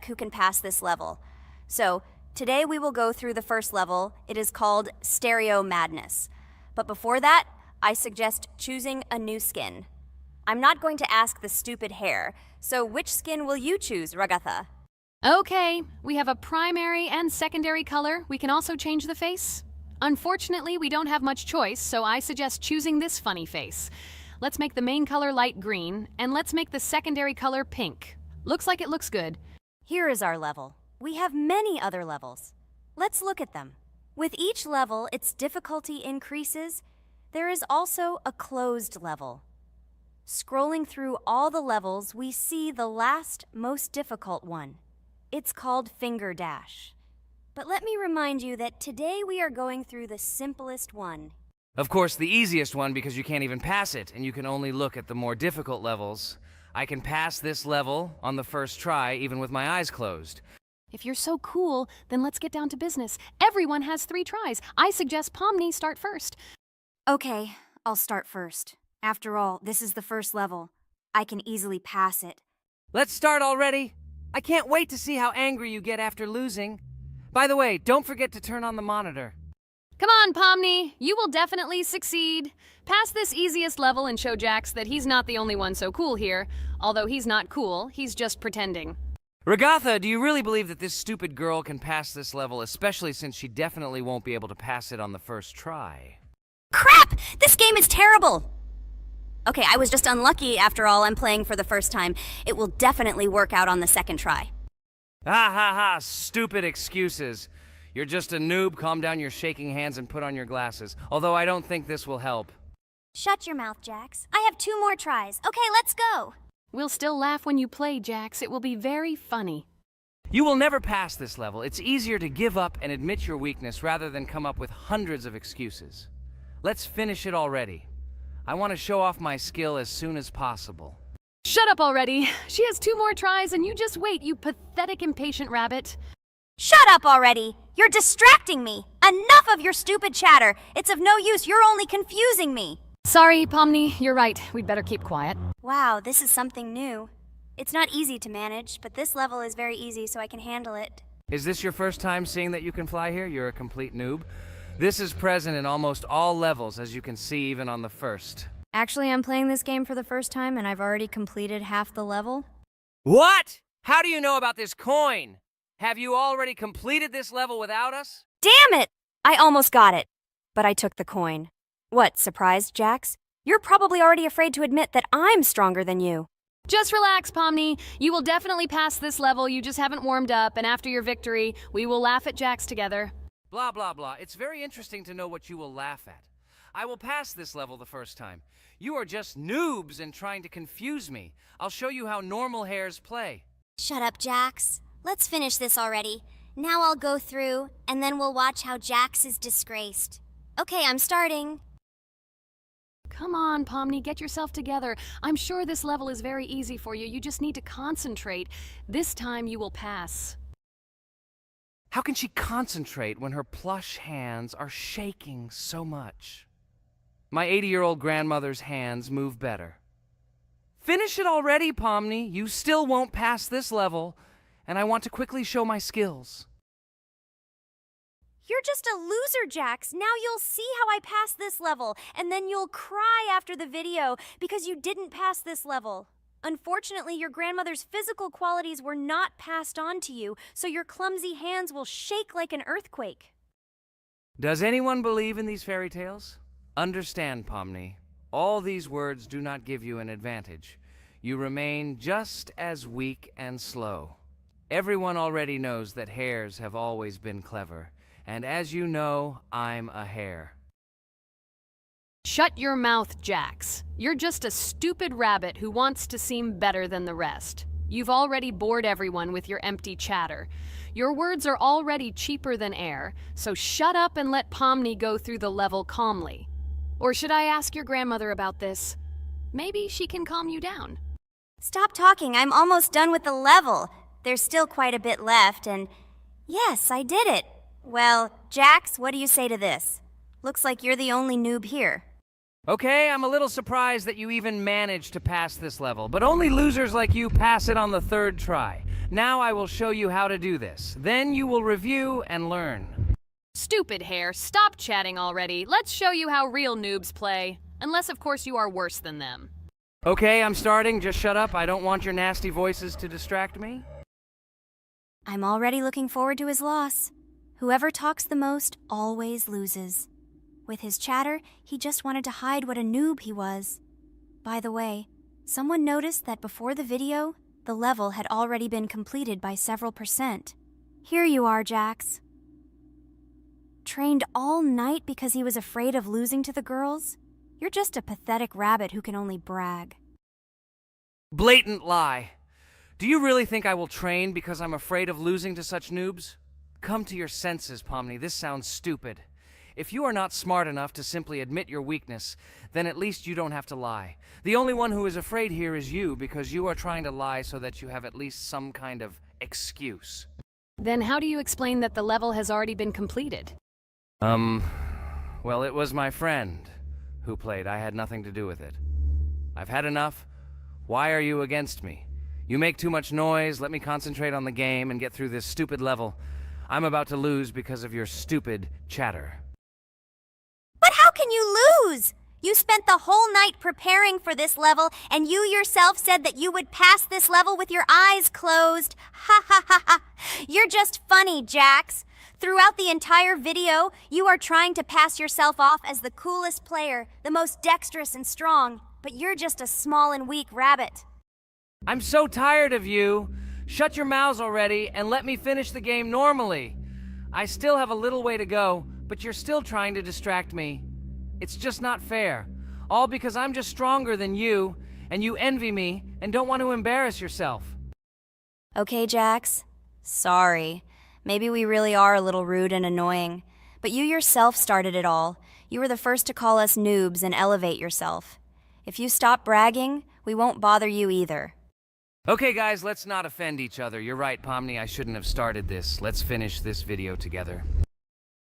who can pass this level. So, today we will go through the first level. It is called Stereo Madness. But before that, I suggest choosing a new skin. I'm not going to ask the stupid hair, so which skin will you choose, Ragatha? Okay, we have a primary and secondary color. We can also change the face. Unfortunately, we don't have much choice, so I suggest choosing this funny face. Let's make the main color light green, and let's make the secondary color pink. Looks like it looks good. Here is our level. We have many other levels. Let's look at them. With each level, its difficulty increases. There is also a closed level. Scrolling through all the levels, we see the last, most difficult one. It's called Finger Dash. But let me remind you that today we are going through the simplest one. Of course, the easiest one because you can't even pass it, and you can only look at the more difficult levels. I can pass this level on the first try, even with my eyes closed. If you're so cool, then let's get down to business. Everyone has 3 tries. I suggest Pomni start first. Okay, I'll start first. After all, this is the first level. I can easily pass it. Let's start already. I can't wait to see how angry you get after losing. By the way, don't forget to turn on the monitor. Come on, Pomni. You will definitely succeed. Pass this easiest level and show Jax that he's not the only one so cool here. Although he's not cool, he's just pretending. Ragatha, do you really believe that this stupid girl can pass this level, especially since she definitely won't be able to pass it on the first try? Crap! This game is terrible! Okay, I was just unlucky. After all, I'm playing for the first time. It will definitely work out on the second try. Ha ha ha, stupid excuses. You're just a noob, calm down your shaking hands and put on your glasses. Although I don't think this will help. Shut your mouth, Jax. I have 2 more tries. Okay, let's go! We'll still laugh when you play, Jax. It will be very funny. You will never pass this level. It's easier to give up and admit your weakness rather than come up with hundreds of excuses. Let's finish it already. I want to show off my skill as soon as possible. Shut up already. She has 2 more tries and you just wait, you pathetic impatient rabbit. Shut up already! You're distracting me! Enough of your stupid chatter! It's of no use, you're only confusing me! Sorry, Pomni, you're right. We'd better keep quiet. Wow, this is something new. It's not easy to manage, but this level is very easy, so I can handle it. Is this your first time seeing that you can fly here? You're a complete noob. This is present in almost all levels, as you can see even on the first. Actually, I'm playing this game for the first time, and I've already completed half the level. What? How do you know about this coin? Have you already completed this level without us? Damn it! I almost got it, but I took the coin. What, surprised, Jax? You're probably already afraid to admit that I'm stronger than you. Just relax, Pomni. You will definitely pass this level, you just haven't warmed up, and after your victory, we will laugh at Jax together. Blah, blah, blah. It's very interesting to know what you will laugh at. I will pass this level the first time. You are just noobs and trying to confuse me. I'll show you how normal hares play. Shut up, Jax. Let's finish this already. Now I'll go through, and then we'll watch how Jax is disgraced. Okay, I'm starting. Come on, Pomni, get yourself together. I'm sure this level is very easy for you. You just need to concentrate. This time you will pass. How can she concentrate when her plush hands are shaking so much? My 80-year-old grandmother's hands move better. Finish it already, Pomni. You still won't pass this level, and I want to quickly show my skills. You're just a loser, Jax. Now you'll see how I pass this level, and then you'll cry after the video because you didn't pass this level. Unfortunately, your grandmother's physical qualities were not passed on to you, so your clumsy hands will shake like an earthquake. Does anyone believe in these fairy tales? Understand, Pomni. All these words do not give you an advantage. You remain just as weak and slow. Everyone already knows that hares have always been clever. And as you know, I'm a hare. Shut your mouth, Jax. You're just a stupid rabbit who wants to seem better than the rest. You've already bored everyone with your empty chatter. Your words are already cheaper than air, so shut up and let Pomni go through the level calmly. Or should I ask your grandmother about this? Maybe she can calm you down. Stop talking, I'm almost done with the level. There's still quite a bit left, and yes, I did it. Well, Jax, what do you say to this? Looks like you're the only noob here. Okay, I'm a little surprised that you even managed to pass this level, but only losers like you pass it on the third try. Now I will show you how to do this. Then you will review and learn. Stupid hair, stop chatting already. Let's show you how real noobs play. Unless, of course, you are worse than them. Okay, I'm starting. Just shut up. I don't want your nasty voices to distract me. I'm already looking forward to his loss. Whoever talks the most always loses. With his chatter, he just wanted to hide what a noob he was. By the way, someone noticed that before the video, the level had already been completed by several %. Here you are, Jax. Trained all night because he was afraid of losing to the girls? You're just a pathetic rabbit who can only brag. Blatant lie. Do you really think I will train because I'm afraid of losing to such noobs? Come to your senses, Pomni. This sounds stupid. If you are not smart enough to simply admit your weakness, then at least you don't have to lie. The only one who is afraid here is you because you are trying to lie so that you have at least some kind of excuse. Then how do you explain that the level has already been completed? Well, it was my friend who played. I had nothing to do with it. I've had enough. Why are you against me? You make too much noise. Let me concentrate on the game and get through this stupid level. I'm about to lose because of your stupid chatter. But how can you lose? You spent the whole night preparing for this level, and you yourself said that you would pass this level with your eyes closed. Ha ha ha ha. You're just funny, Jax. Throughout the entire video, you are trying to pass yourself off as the coolest player, the most dexterous and strong, but you're just a small and weak rabbit. I'm so tired of you. Shut your mouths already and let me finish the game normally. I still have a little way to go, but you're still trying to distract me. It's just not fair. All because I'm just stronger than you, and you envy me and don't want to embarrass yourself. Okay, Jax. Sorry. Maybe we really are a little rude and annoying. But you yourself started it all. You were the first to call us noobs and elevate yourself. If you stop bragging, we won't bother you either. Okay, guys, let's not offend each other. You're right, Pomni, I shouldn't have started this. Let's finish this video together.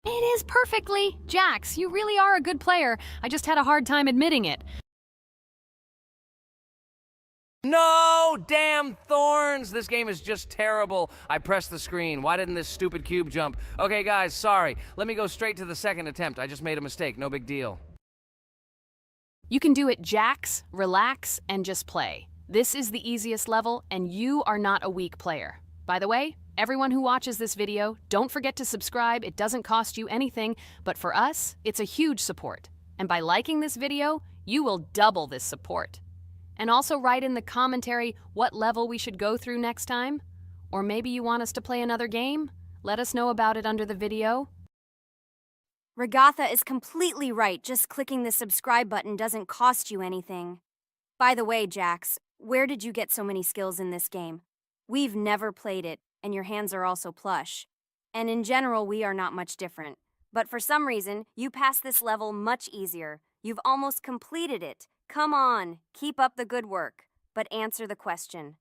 It is perfectly. Jax, you really are a good player. I just had a hard time admitting it. No! Damn thorns! This game is just terrible. I pressed the screen. Why didn't this stupid cube jump? Okay, guys, sorry. Let me go straight to the second attempt. I just made a mistake. No big deal. You can do it, Jax, relax, and just play. This is the easiest level, and you are not a weak player. By the way, everyone who watches this video, don't forget to subscribe. It doesn't cost you anything, but for us, it's a huge support. And by liking this video, you will double this support. And also write in the commentary what level we should go through next time. Or maybe you want us to play another game? Let us know about it under the video. Regatha is completely right. Just clicking the subscribe button doesn't cost you anything. By the way, Jax, where did you get so many skills in this game? We've never played it, and your hands are also plush. And in general, we are not much different. But for some reason, you passed this level much easier. You've almost completed it. Come on, keep up the good work, but answer the question.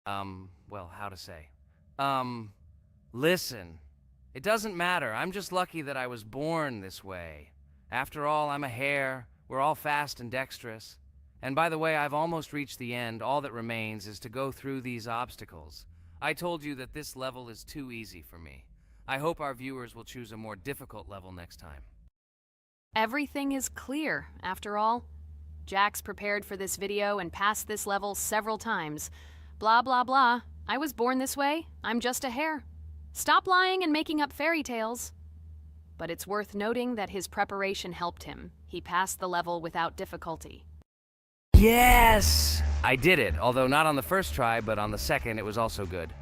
Well, how to say? Listen. It doesn't matter. I'm just lucky that I was born this way. After all, I'm a hare. We're all fast and dexterous. And by the way, I've almost reached the end. All that remains is to go through these obstacles. I told you that this level is too easy for me. I hope our viewers will choose a more difficult level next time. Everything is clear, after all. Jax prepared for this video and passed this level several times. Blah, blah, blah. I was born this way. I'm just a hare. Stop lying and making up fairy tales. But it's worth noting that his preparation helped him. He passed the level without difficulty. Yes! I did it, although not on the first try, but on the second it was also good.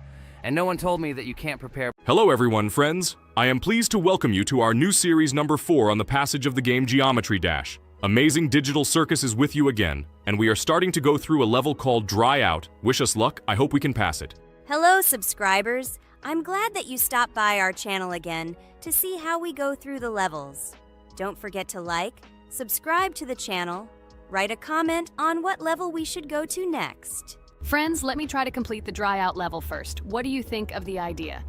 And no one told me that you can't prepare. Hello everyone, friends. I am pleased to welcome you to our new series number 4 on the passage of the game Geometry Dash. Amazing Digital Circus is with you again, and we are starting to go through a level called Dry Out. Wish us luck, I hope we can pass it. Hello, subscribers. I'm glad that you stopped by our channel again to see how we go through the levels. Don't forget to like, subscribe to the channel, write a comment on what level we should go to next. Friends, let me try to complete the Dry Out level first. What do you think of the idea?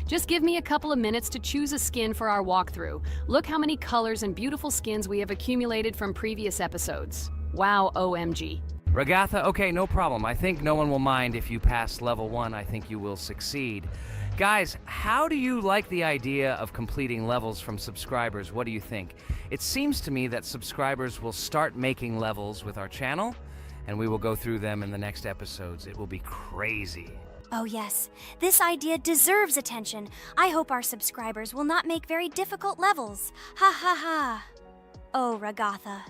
Just give me a couple of minutes to choose a skin for our walkthrough. Look how many colors and beautiful skins we have accumulated from previous episodes. Wow, OMG. Ragatha, okay, no problem. I think no one will mind if you pass level 1. I think you will succeed. Guys, how do you like the idea of completing levels from subscribers? What do you think? It seems to me that subscribers will start making levels with our channel, and we will go through them in the next episodes. It will be crazy. Oh yes, this idea deserves attention. I hope our subscribers will not make very difficult levels. Ha ha ha. Oh, Ragatha,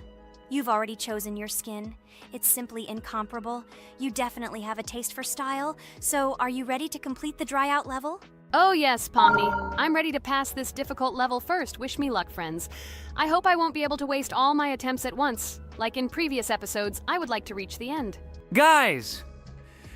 you've already chosen your skin. It's simply incomparable. You definitely have a taste for style. So, are you ready to complete the dry out level? Oh yes, Pomni. I'm ready to pass this difficult level first. Wish me luck, friends. I hope I won't be able to waste all my attempts at once. Like in previous episodes, I would like to reach the end. Guys!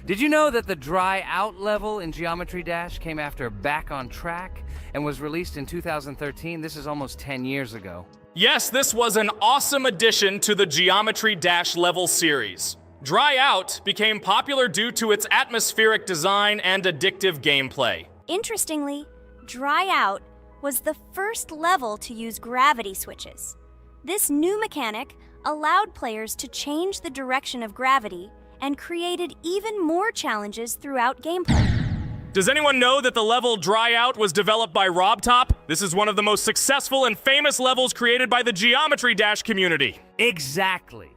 Did you know that the dry out level in Geometry Dash came after Back on Track and was released in 2013? This is almost 10 years ago. Yes, this was an awesome addition to the Geometry Dash level series. Dry Out became popular due to its atmospheric design and addictive gameplay. Interestingly, Dry Out was the first level to use gravity switches. This new mechanic allowed players to change the direction of gravity and created even more challenges throughout gameplay. Does anyone know that the level Dry Out was developed by RobTop? This is one of the most successful and famous levels created by the Geometry Dash community. Exactly.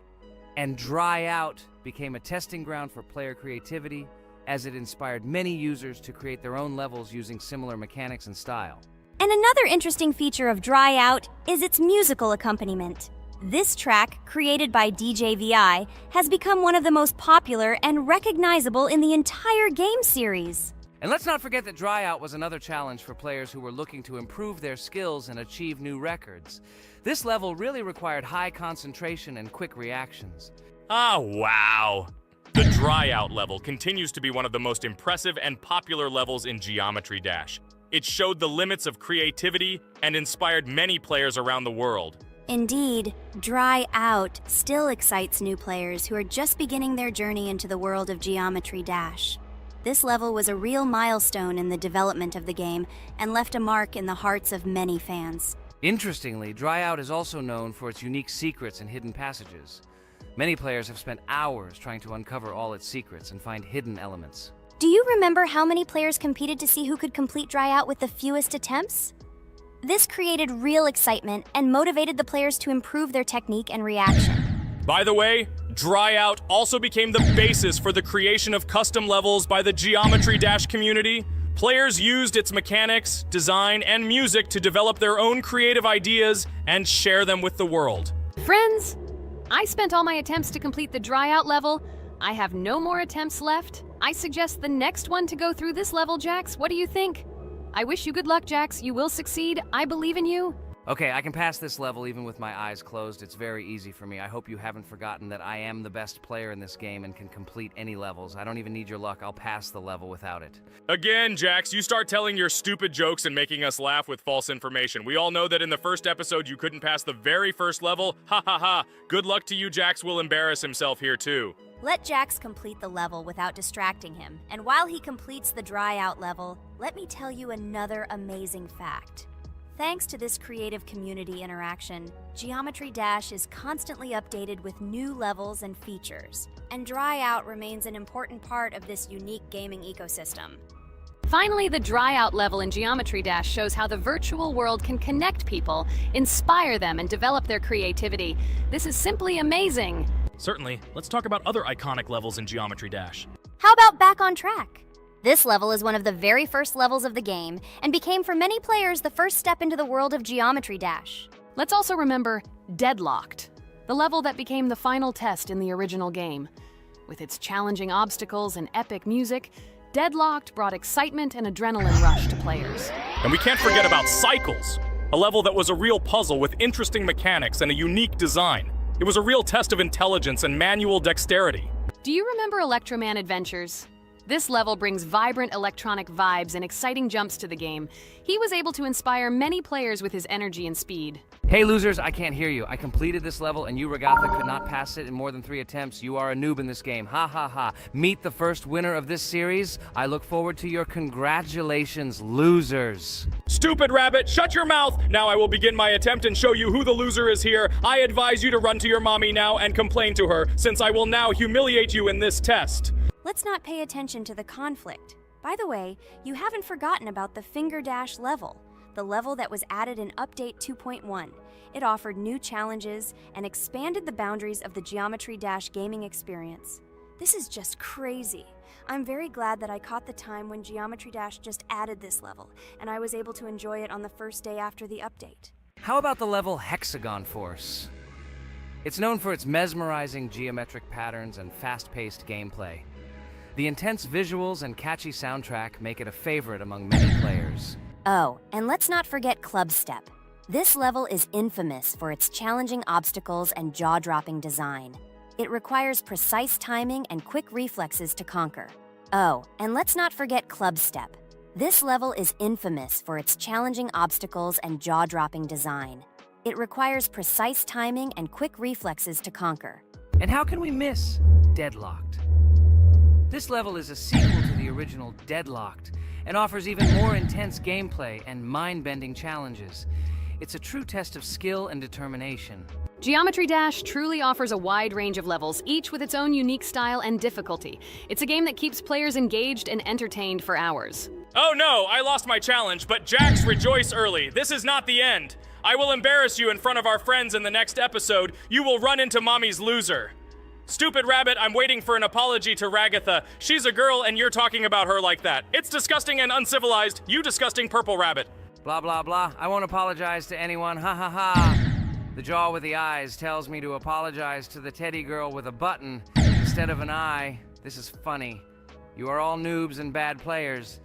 And Dry Out became a testing ground for player creativity, as it inspired many users to create their own levels using similar mechanics and style. And another interesting feature of Dry Out is its musical accompaniment. This track, created by DJ VI, has become one of the most popular and recognizable in the entire game series. And let's not forget that Dry Out was another challenge for players who were looking to improve their skills and achieve new records. This level really required high concentration and quick reactions. Ah, wow. The Dry Out level continues to be one of the most impressive and popular levels in Geometry Dash. It showed the limits of creativity and inspired many players around the world. Indeed, Dry Out still excites new players who are just beginning their journey into the world of Geometry Dash. This level was a real milestone in the development of the game and left a mark in the hearts of many fans. Interestingly, Dry Out is also known for its unique secrets and hidden passages. Many players have spent hours trying to uncover all its secrets and find hidden elements. Do you remember how many players competed to see who could complete Dry Out with the fewest attempts? This created real excitement and motivated the players to improve their technique and reaction. By the way, Dry Out also became the basis for the creation of custom levels by the Geometry Dash community. Players used its mechanics, design, and music to develop their own creative ideas and share them with the world. Friends, I spent all my attempts to complete the Dry Out level. I have no more attempts left. I suggest the next one to go through this level, Jax. What do you think? I wish you good luck, Jax. You will succeed. I believe in you. Okay, I can pass this level even with my eyes closed. It's very easy for me. I hope you haven't forgotten that I am the best player in this game and can complete any levels. I don't even need your luck. I'll pass the level without it. Again, Jax, you start telling your stupid jokes and making us laugh with false information. We all know that in the first episode you couldn't pass the very first level. Ha ha ha. Good luck to you, Jax will embarrass himself here too. Let Jax complete the level without distracting him. And while he completes the Dry Out level, let me tell you another amazing fact. Thanks to this creative community interaction, Geometry Dash is constantly updated with new levels and features, and Dry Out remains an important part of this unique gaming ecosystem. Finally, the Dry Out level in Geometry Dash shows how the virtual world can connect people, inspire them, and develop their creativity. This is simply amazing. Certainly. Let's talk about other iconic levels in Geometry Dash. How about Back on Track? This level is one of the very first levels of the game and became for many players the first step into the world of Geometry Dash. Let's also remember Deadlocked, the level that became the final test in the original game. With its challenging obstacles and epic music, Deadlocked brought excitement and adrenaline rush to players. And we can't forget about Cycles, a level that was a real puzzle with interesting mechanics and a unique design. It was a real test of intelligence and manual dexterity. Do you remember Electroman Adventures? This level brings vibrant electronic vibes and exciting jumps to the game. He was able to inspire many players with his energy and speed. Hey losers, I can't hear you. I completed this level and you, Regatha, could not pass it in more than 3 attempts. You are a noob in this game. Ha ha ha. Meet the first winner of this series. I look forward to your congratulations, losers. Stupid rabbit, shut your mouth! Now I will begin my attempt and show you who the loser is here. I advise you to run to your mommy now and complain to her, since I will now humiliate you in this test. Let's not pay attention to the conflict. By the way, you haven't forgotten about the Finger Dash level, the level that was added in Update 2.1. It offered new challenges and expanded the boundaries of the Geometry Dash gaming experience. This is just crazy. I'm very glad that I caught the time when Geometry Dash just added this level, and I was able to enjoy it on the first day after the update. How about the level Hexagon Force? It's known for its mesmerizing geometric patterns and fast-paced gameplay. The intense visuals and catchy soundtrack make it a favorite among many players. Oh, and let's not forget Club Step. This level is infamous for its challenging obstacles and jaw-dropping design. It requires precise timing and quick reflexes to conquer. Oh, and let's not forget Club Step. This level is infamous for its challenging obstacles and jaw-dropping design. It requires precise timing and quick reflexes to conquer. And how can we miss Deadlocked? This level is a sequel to the original Deadlocked and offers even more intense gameplay and mind-bending challenges. It's a true test of skill and determination. Geometry Dash truly offers a wide range of levels, each with its own unique style and difficulty. It's a game that keeps players engaged and entertained for hours. Oh no, I lost my challenge, but Jax, rejoice early. This is not the end. I will embarrass you in front of our friends in the next episode. You will run into mommy's loser. Stupid rabbit, I'm waiting for an apology to Ragatha. She's a girl and you're talking about her like that. It's disgusting and uncivilized, you disgusting purple rabbit. Blah, blah, blah. I won't apologize to anyone. Ha ha ha. The jaw with the eyes tells me to apologize to the teddy girl with a button instead of an eye. This is funny. You are all noobs and bad players.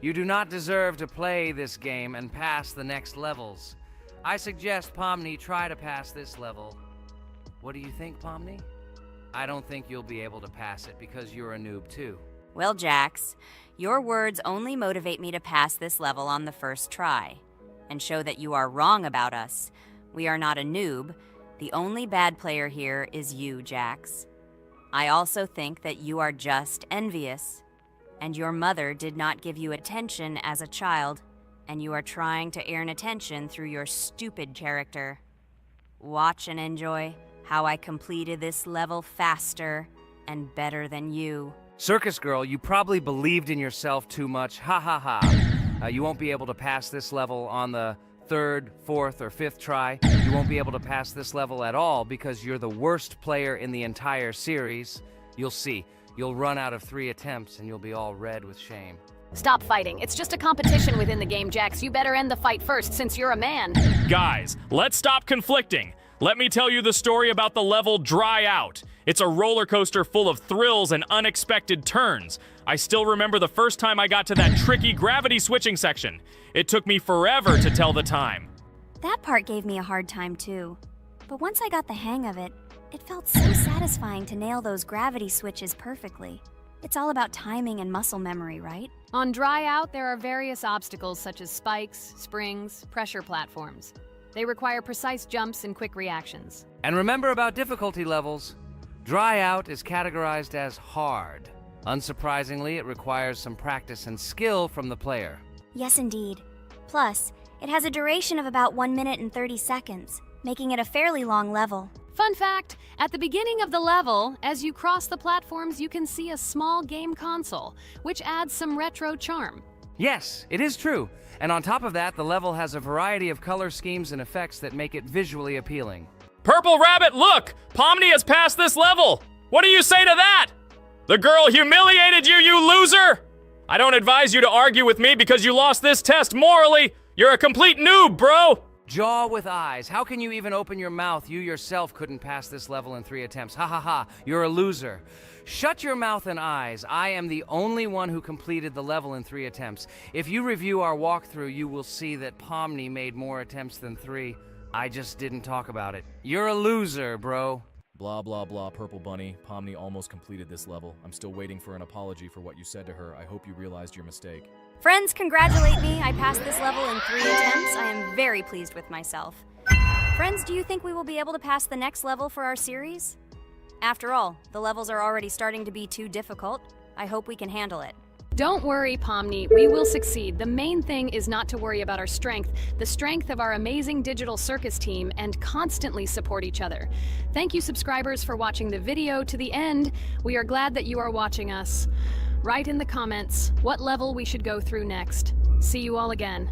You do not deserve to play this game and pass the next levels. I suggest Pomni try to pass this level. What do you think, Pomni? I don't think you'll be able to pass it because you're a noob too. Well, Jax, your words only motivate me to pass this level on the first try and show that you are wrong about us. We are not a noob. The only bad player here is you, Jax. I also think that you are just envious, and your mother did not give you attention as a child, and you are trying to earn attention through your stupid character. Watch and enjoy how I completed this level faster and better than you. Circus girl, you probably believed in yourself too much. Ha ha ha. You won't be able to pass this level on the 3rd, 4th, or 5th try. You won't be able to pass this level at all because you're the worst player in the entire series. You'll see. You'll run out of 3 attempts and you'll be all red with shame. Stop fighting. It's just a competition within the game, Jax. You better end the fight first since you're a man. Guys, let's stop conflicting. Let me tell you the story about the level Dry Out. It's a roller coaster full of thrills and unexpected turns. I still remember the first time I got to that tricky gravity switching section. It took me forever to tell the time. That part gave me a hard time too. But once I got the hang of it, it felt so satisfying to nail those gravity switches perfectly. It's all about timing and muscle memory, right? On Dry Out, there are various obstacles such as spikes, springs, pressure platforms. They require precise jumps and quick reactions. And remember about difficulty levels. Dry Out is categorized as hard. Unsurprisingly, it requires some practice and skill from the player. Yes, indeed. Plus, it has a duration of about 1 minute and 30 seconds, making it a fairly long level. Fun fact, at the beginning of the level, as you cross the platforms, you can see a small game console, which adds some retro charm. Yes, it is true. And on top of that, the level has a variety of color schemes and effects that make it visually appealing. Purple Rabbit, look! Pomni has passed this level! What do you say to that? The girl humiliated you, you loser! I don't advise you to argue with me because you lost this test morally. You're a complete noob, bro! Jaw with eyes. How can you even open your mouth? You yourself couldn't pass this level in 3 attempts. Ha ha ha. You're a loser. Shut your mouth and eyes. I am the only one who completed the level in 3 attempts. If you review our walkthrough, you will see that Pomni made more attempts than 3. I just didn't talk about it. You're a loser, bro. Blah blah blah, Purple Bunny. Pomni almost completed this level. I'm still waiting for an apology for what you said to her. I hope you realized your mistake. Friends, congratulate me. I passed this level in 3 attempts. I am very pleased with myself. Friends, do you think we will be able to pass the next level for our series? After all, the levels are already starting to be too difficult. I hope we can handle it. Don't worry, Pomni, we will succeed. The main thing is not to worry about our strength, the strength of our amazing digital circus team, and constantly support each other. Thank you, subscribers, for watching the video to the end. We are glad that you are watching us. Write in the comments what level we should go through next. See you all again.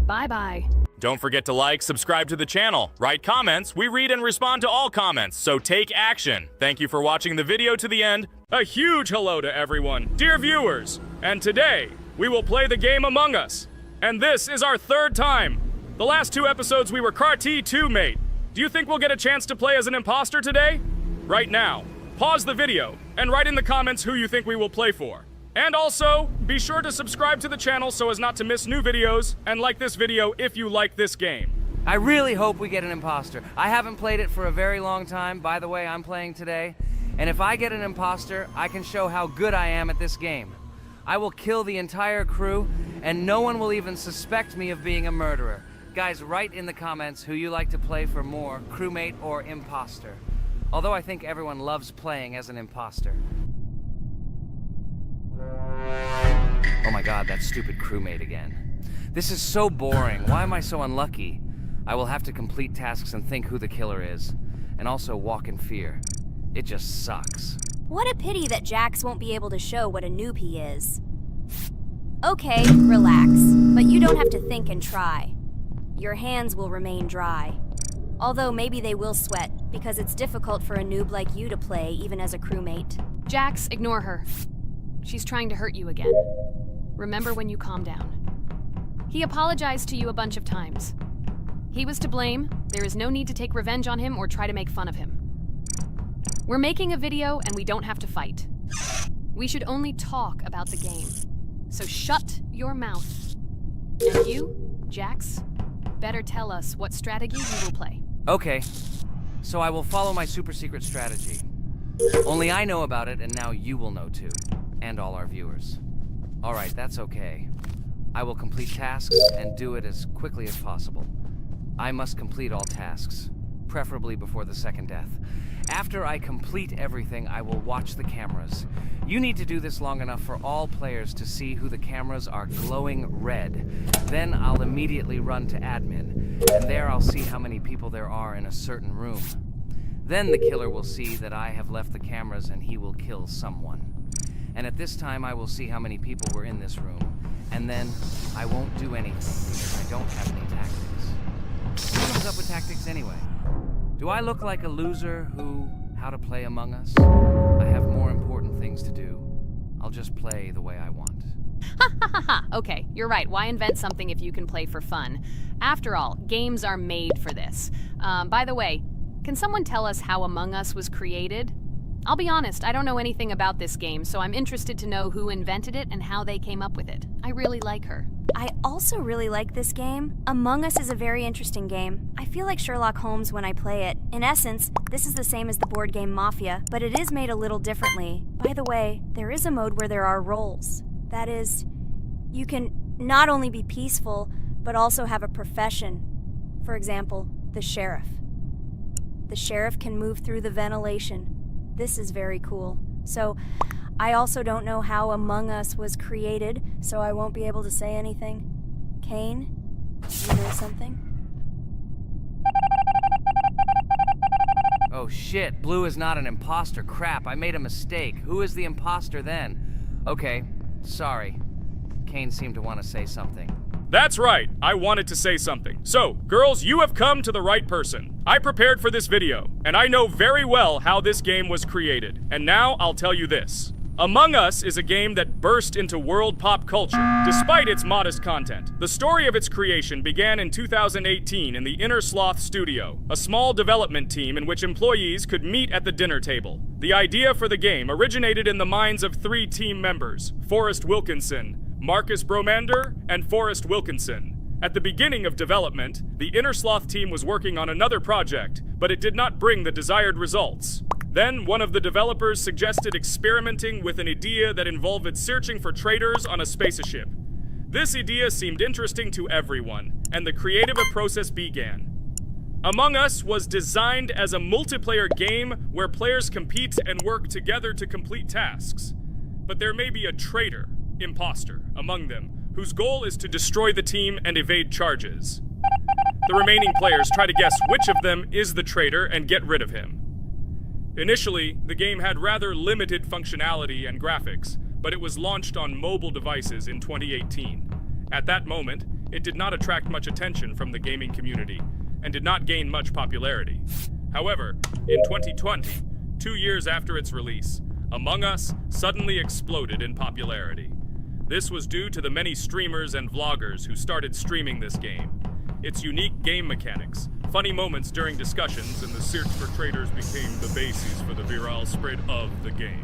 Bye-bye. Don't forget to like, subscribe to the channel, write comments. We read and respond to all comments, so take action. Thank you for watching the video to the end. A huge hello to everyone, dear viewers. And today, we will play the game Among Us. And this is our 3rd time. The last 2 episodes we were Carti 2 mate. Do you think we'll get a chance to play as an imposter today? Right now, pause the video and write in the comments who you think we will play for. And also, be sure to subscribe to the channel so as not to miss new videos, and like this video if you like this game. I really hope we get an imposter. I haven't played it for a very long time. By the way, I'm playing today. And if I get an imposter, I can show how good I am at this game. I will kill the entire crew, and no one will even suspect me of being a murderer. Guys, write in the comments who you like to play for more, crewmate or imposter. Although I think everyone loves playing as an imposter. Oh my god, that stupid crewmate again. This is so boring. Why am I so unlucky? I will have to complete tasks and think who the killer is. And also walk in fear. It just sucks. What a pity that Jax won't be able to show what a noob he is. Okay, relax. But you don't have to think and try. Your hands will remain dry. Although maybe they will sweat, because it's difficult for a noob like you to play, even as a crewmate. Jax, ignore her. She's trying to hurt you again. Remember when you calm down. He apologized to you a bunch of times. He was to blame. There is no need to take revenge on him or try to make fun of him. We're making a video and we don't have to fight. We should only talk about the game. So shut your mouth. And you, Jax, better tell us what strategy you will play. Okay, so I will follow my super secret strategy. Only I know about it, and now you will know too. And all our viewers. Alright, that's okay. I will complete tasks and do it as quickly as possible. I must complete all tasks, preferably before the second death. After I complete everything, I will watch the cameras. You need to do this long enough for all players to see who the cameras are glowing red. Then I'll immediately run to admin, and there I'll see how many people there are in a certain room. Then the killer will see that I have left the cameras and he will kill someone. And at this time I will see how many people were in this room, and then I won't do anything because I don't have any tactics. Who comes up with tactics anyway? Do I look like a loser who, how to play Among Us? I have more important things to do. I'll just play the way I want. Ha ha ha ha! Okay, you're right. Why invent something if you can play for fun? After all, games are made for this. By the way, can someone tell us how Among Us was created? I'll be honest, I don't know anything about this game, so I'm interested to know who invented it and how they came up with it. I really like her. I also really like this game. Among Us is a very interesting game. I feel like Sherlock Holmes when I play it. In essence, this is the same as the board game Mafia, but it is made a little differently. By the way, there is a mode where there are roles. That is, you can not only be peaceful, but also have a profession. For example, the sheriff. The sheriff can move through the ventilation. This is very cool. So, I also don't know how Among Us was created, so I won't be able to say anything. Kane, you know something? Oh shit, Blue is not an imposter. Crap, I made a mistake. Who is the imposter then? Okay, sorry. Kane seemed to want to say something. That's right, I wanted to say something. So, girls, you have come to the right person. I prepared for this video, and I know very well how this game was created. And now I'll tell you this. Among Us is a game that burst into world pop culture, despite its modest content. The story of its creation began in 2018 in the Inner Sloth Studio, a small development team in which employees could meet at the dinner table. The idea for the game originated in the minds of 3 team members, Forrest Wilkinson, Marcus Bromander, and Forrest Wilkinson. At the beginning of development, the Inner Sloth team was working on another project, but it did not bring the desired results. Then, one of the developers suggested experimenting with an idea that involved searching for traitors on a spaceship. This idea seemed interesting to everyone, and the creative process began. Among Us was designed as a multiplayer game where players compete and work together to complete tasks. But there may be a traitor, imposter, among them, whose goal is to destroy the team and evade charges. The remaining players try to guess which of them is the traitor and get rid of him. Initially, the game had rather limited functionality and graphics, but it was launched on mobile devices in 2018. At that moment, it did not attract much attention from the gaming community, and did not gain much popularity. However, in 2020, 2 years after its release, Among Us suddenly exploded in popularity. This was due to the many streamers and vloggers who started streaming this game. Its unique game mechanics, funny moments during discussions, and the search for traitors became the basis for the viral spread of the game.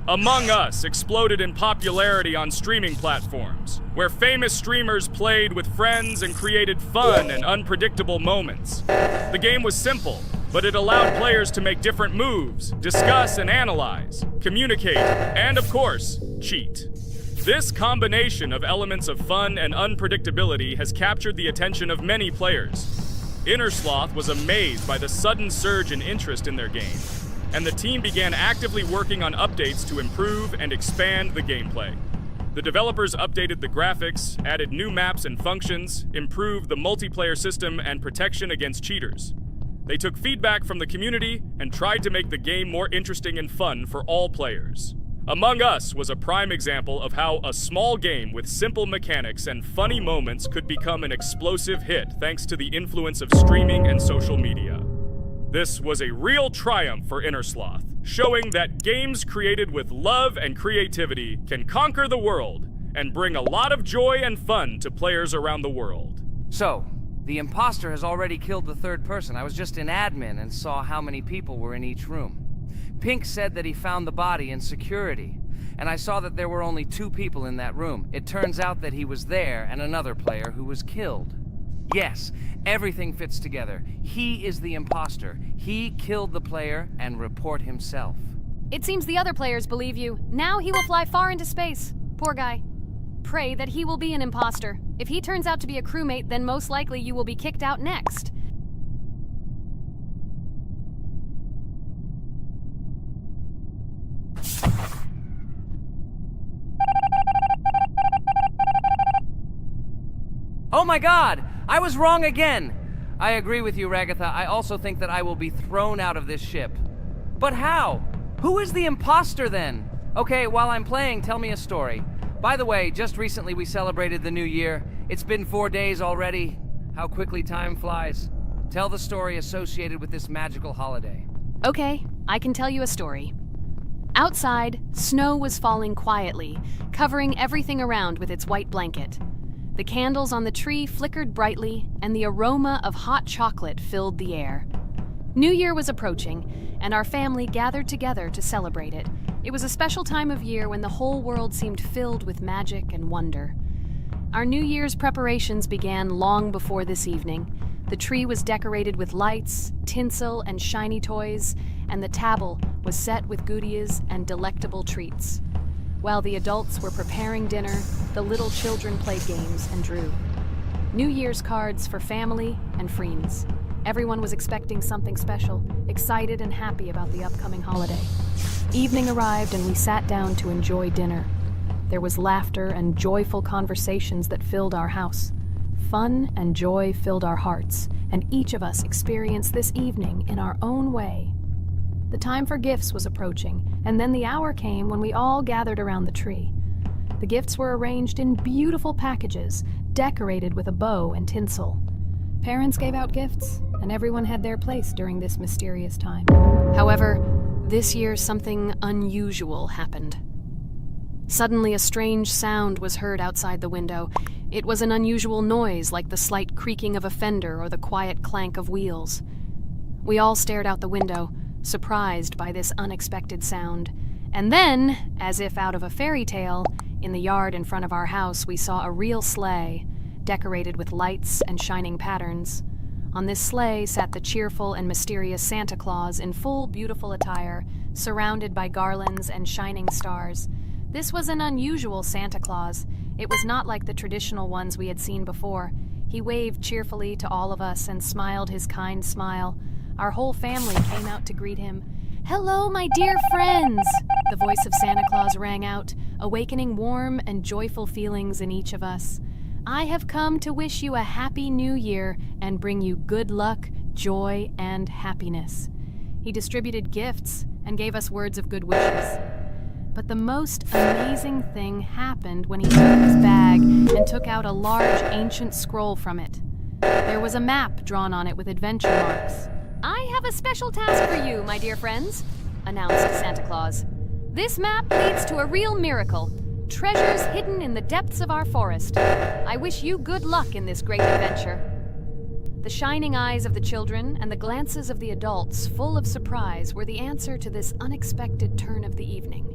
Among Us exploded in popularity on streaming platforms, where famous streamers played with friends and created fun and unpredictable moments. The game was simple, but it allowed players to make different moves, discuss and analyze, communicate, and of course, cheat. This combination of elements of fun and unpredictability has captured the attention of many players. Innersloth was amazed by the sudden surge in interest in their game, and the team began actively working on updates to improve and expand the gameplay. The developers updated the graphics, added new maps and functions, improved the multiplayer system and protection against cheaters. They took feedback from the community and tried to make the game more interesting and fun for all players. Among Us was a prime example of how a small game with simple mechanics and funny moments could become an explosive hit thanks to the influence of streaming and social media. This was a real triumph for Innersloth, showing that games created with love and creativity can conquer the world and bring a lot of joy and fun to players around the world. So, the imposter has already killed the third person. I was just in admin and saw how many people were in each room. Pink said that he found the body in security, and I saw that there were only 2 people in that room. It turns out that he was there and another player who was killed. Yes, everything fits together. He is the imposter. He killed the player and report himself. It seems the other players believe you. Now he will fly far into space. Poor guy. Pray that he will be an imposter. If he turns out to be a crewmate, then most likely you will be kicked out next. Oh my god! I was wrong again! I agree with you, Ragatha. I also think that I will be thrown out of this ship. But how? Who is the imposter then? Okay, while I'm playing, tell me a story. By the way, just recently we celebrated the new year. It's been 4 days already. How quickly time flies. Tell the story associated with this magical holiday. Okay, I can tell you a story. Outside, snow was falling quietly, covering everything around with its white blanket. The candles on the tree flickered brightly, and the aroma of hot chocolate filled the air. New Year was approaching, and our family gathered together to celebrate it. It was a special time of year when the whole world seemed filled with magic and wonder. Our New Year's preparations began long before this evening. The tree was decorated with lights, tinsel, and shiny toys, and the table was set with goodies and delectable treats. While the adults were preparing dinner, the little children played games and drew. New Year's cards for family and friends. Everyone was expecting something special, excited and happy about the upcoming holiday. Evening arrived and we sat down to enjoy dinner. There was laughter and joyful conversations that filled our house. Fun and joy filled our hearts, and each of us experienced this evening in our own way. The time for gifts was approaching, and then the hour came when we all gathered around the tree. The gifts were arranged in beautiful packages, decorated with a bow and tinsel. Parents gave out gifts, and everyone had their place during this mysterious time. However, this year something unusual happened. Suddenly a strange sound was heard outside the window. It was an unusual noise, like the slight creaking of a fender or the quiet clank of wheels. We all stared out the window, surprised by this unexpected sound. And then, as if out of a fairy tale, in the yard in front of our house we saw a real sleigh, decorated with lights and shining patterns. On this sleigh sat the cheerful and mysterious Santa Claus in full, beautiful attire, surrounded by garlands and shining stars. This was an unusual Santa Claus. It was not like the traditional ones we had seen before. He waved cheerfully to all of us and smiled his kind smile. Our whole family came out to greet him. "Hello, my dear friends!" The voice of Santa Claus rang out, awakening warm and joyful feelings in each of us. "I have come to wish you a happy new year and bring you good luck, joy, and happiness." He distributed gifts and gave us words of good wishes. But the most amazing thing happened when he took his bag and took out a large ancient scroll from it. There was a map drawn on it with adventure marks. "I have a special task for you, my dear friends," announced Santa Claus. "This map leads to a real miracle. Treasures hidden in the depths of our forest. I wish you good luck in this great adventure." The shining eyes of the children and the glances of the adults, full of surprise, were the answer to this unexpected turn of the evening.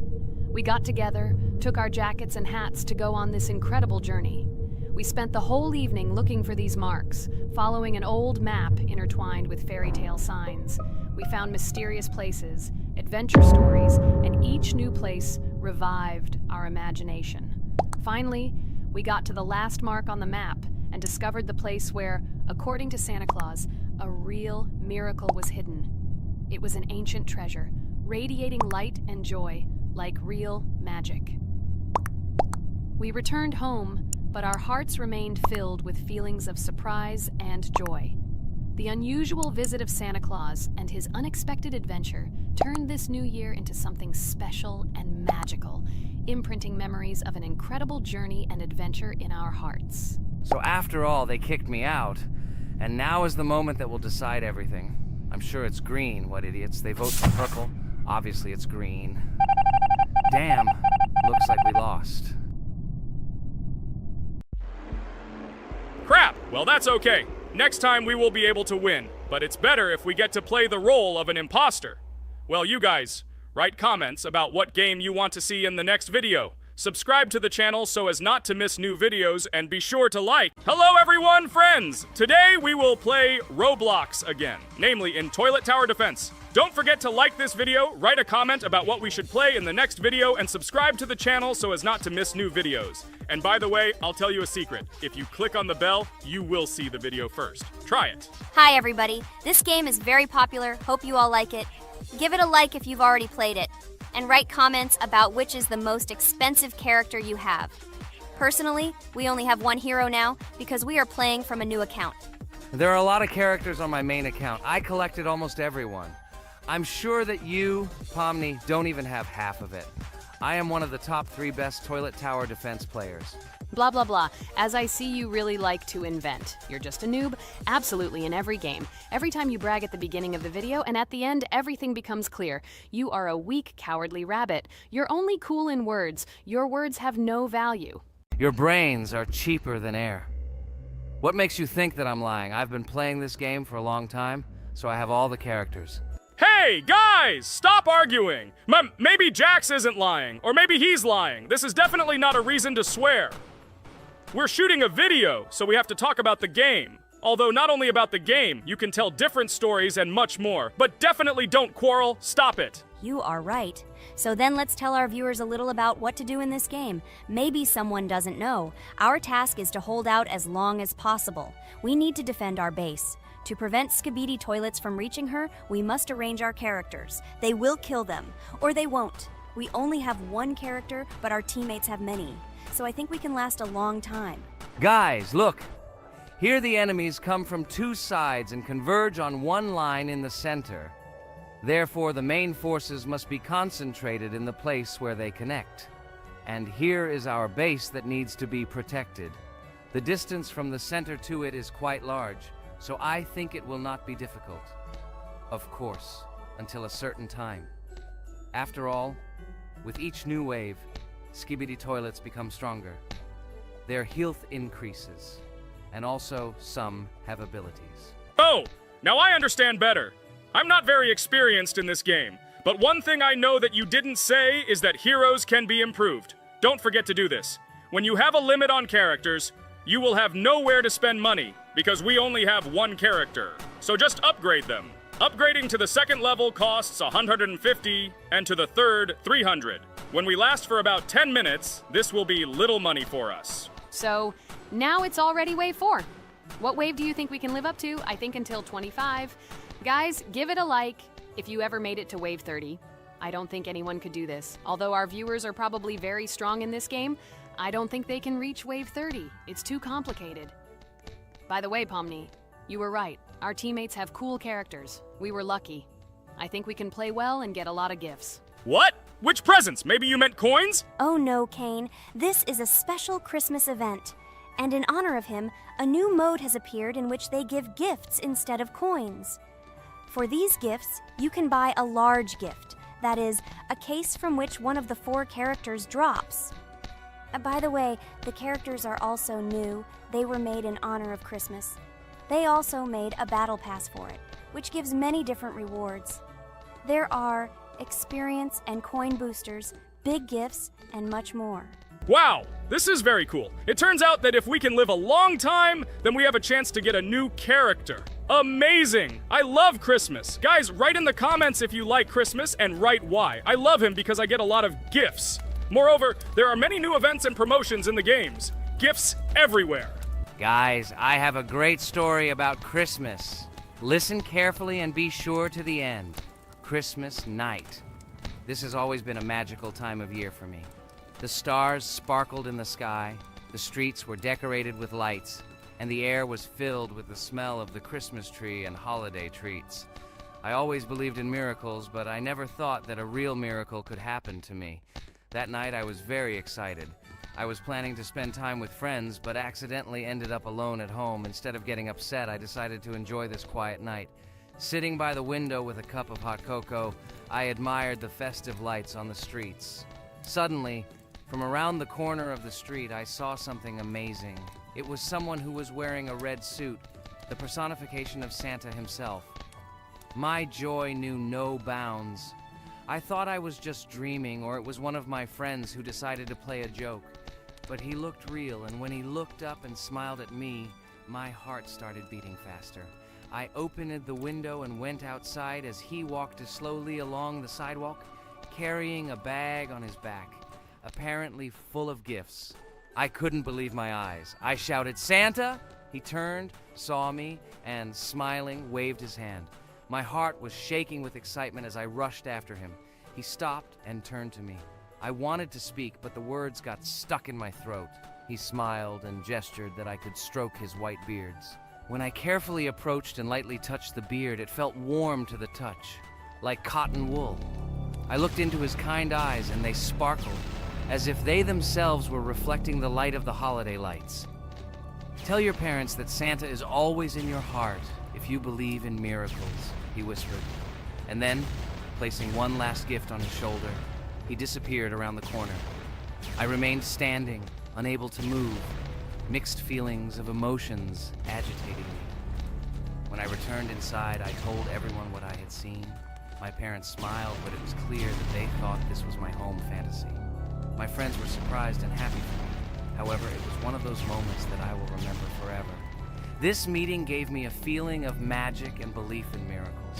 We got together, took our jackets and hats to go on this incredible journey. We spent the whole evening looking for these marks, following an old map intertwined with fairy tale signs. We found mysterious places, adventure stories, and each new place revived our imagination. Finally, we got to the last mark on the map and discovered the place where, according to Santa Claus, a real miracle was hidden. It was an ancient treasure, radiating light and joy, like real magic. We returned home, but our hearts remained filled with feelings of surprise and joy. The unusual visit of Santa Claus and his unexpected adventure turned this new year into something special and magical, imprinting memories of an incredible journey and adventure in our hearts. So after all, they kicked me out, and now is the moment that will decide everything. I'm sure it's green, what idiots. They vote for purple. Obviously it's green. Damn, looks like we lost. Crap! Well, that's okay. Next time we will be able to win, but it's better if we get to play the role of an imposter. Well, you guys, write comments about what game you want to see in the next video. Subscribe to the channel so as not to miss new videos, and be sure to like. Hello everyone, friends! Today we will play Roblox again, namely in Toilet Tower Defense. Don't forget to like this video, write a comment about what we should play in the next video, and subscribe to the channel so as not to miss new videos. And by the way, I'll tell you a secret. If you click on the bell, you will see the video first. Try it. Hi, everybody. This game is very popular. Hope you all like it. Give it a like if you've already played it. And write comments about which is the most expensive character you have. Personally, we only have one hero now because we are playing from a new account. There are a lot of characters on my main account. I collected almost everyone. I'm sure that you, Pomni, don't even have half of it. I am one of the top 3 best Toilet Tower Defense players. Blah, blah, blah. As I see you really like to invent. You're just a noob? Absolutely, in every game. Every time you brag at the beginning of the video, and at the end, everything becomes clear. You are a weak, cowardly rabbit. You're only cool in words. Your words have no value. Your brains are cheaper than air. What makes you think that I'm lying? I've been playing this game for a long time, so I have all the characters. Hey, guys! Stop arguing! Maybe Jax isn't lying, or maybe he's lying. This is definitely not a reason to swear. We're shooting a video, so we have to talk about the game. Although not only about the game, you can tell different stories and much more. But definitely don't quarrel. Stop it. You are right. So then let's tell our viewers a little about what to do in this game. Maybe someone doesn't know. Our task is to hold out as long as possible. We need to defend our base. To prevent Skibidi Toilets from reaching her, we must arrange our characters. They will kill them, or they won't. We only have one character, but our teammates have many. So I think we can last a long time. Guys, look! Here the enemies come from 2 sides and converge on one line in the center. Therefore, the main forces must be concentrated in the place where they connect. And here is our base that needs to be protected. The distance from the center to it is quite large, so I think it will not be difficult. Of course, until a certain time. After all, with each new wave, Skibidi Toilets become stronger. Their health increases, and also some have abilities. Oh, now I understand better. I'm not very experienced in this game, but one thing I know that you didn't say is that heroes can be improved. Don't forget to do this. When you have a limit on characters, you will have nowhere to spend money, because we only have one character. So just upgrade them. Upgrading to the second level costs 150, and to the third, 300. When we last for about 10 minutes, this will be little money for us. So, now it's already wave 4. What wave do you think we can live up to? I think until 25. Guys, give it a like if you ever made it to wave 30. I don't think anyone could do this. Although our viewers are probably very strong in this game, I don't think they can reach wave 30. It's too complicated. By the way, Pomni, you were right. Our teammates have cool characters. We were lucky. I think we can play well and get a lot of gifts. What? Which presents? Maybe you meant coins? Oh no, Kane. This is a special Christmas event. And in honor of him, a new mode has appeared in which they give gifts instead of coins. For these gifts, you can buy a large gift. That is, a case from which one of the 4 characters drops. By the way, the characters are also new. They were made in honor of Christmas. They also made a battle pass for it, which gives many different rewards. There are experience and coin boosters, big gifts, and much more. Wow, this is very cool. It turns out that if we can live a long time, then we have a chance to get a new character. Amazing! I love Christmas. Guys, write in the comments if you like Christmas and write why. I love him because I get a lot of gifts. Moreover, there are many new events and promotions in the games. Gifts everywhere. Guys, I have a great story about Christmas. Listen carefully and be sure to the end. Christmas night. This has always been a magical time of year for me. The stars sparkled in the sky, the streets were decorated with lights, and the air was filled with the smell of the Christmas tree and holiday treats. I always believed in miracles, but I never thought that a real miracle could happen to me. That night I was very excited. I was planning to spend time with friends, but accidentally ended up alone at home. Instead of getting upset, I decided to enjoy this quiet night. Sitting by the window with a cup of hot cocoa, I admired the festive lights on the streets. Suddenly, from around the corner of the street, I saw something amazing. It was someone who was wearing a red suit, the personification of Santa himself. My joy knew no bounds. I thought I was just dreaming, or it was one of my friends who decided to play a joke. But he looked real, and when he looked up and smiled at me, my heart started beating faster. I opened the window and went outside as he walked slowly along the sidewalk, carrying a bag on his back, apparently full of gifts. I couldn't believe my eyes. I shouted, "Santa!" He turned, saw me, and smiling, waved his hand. My heart was shaking with excitement as I rushed after him. He stopped and turned to me. I wanted to speak, but the words got stuck in my throat. He smiled and gestured that I could stroke his white beards. When I carefully approached and lightly touched the beard, it felt warm to the touch, like cotton wool. I looked into his kind eyes, and they sparkled, as if they themselves were reflecting the light of the holiday lights. "Tell your parents that Santa is always in your heart if you believe in miracles," he whispered. And then, placing one last gift on his shoulder, he disappeared around the corner. I remained standing, unable to move, mixed feelings of emotions agitating me. When I returned inside, I told everyone what I had seen. My parents smiled, but it was clear that they thought this was my home fantasy. My friends were surprised and happy for me. However, it was one of those moments that I will remember forever. This meeting gave me a feeling of magic and belief in miracles.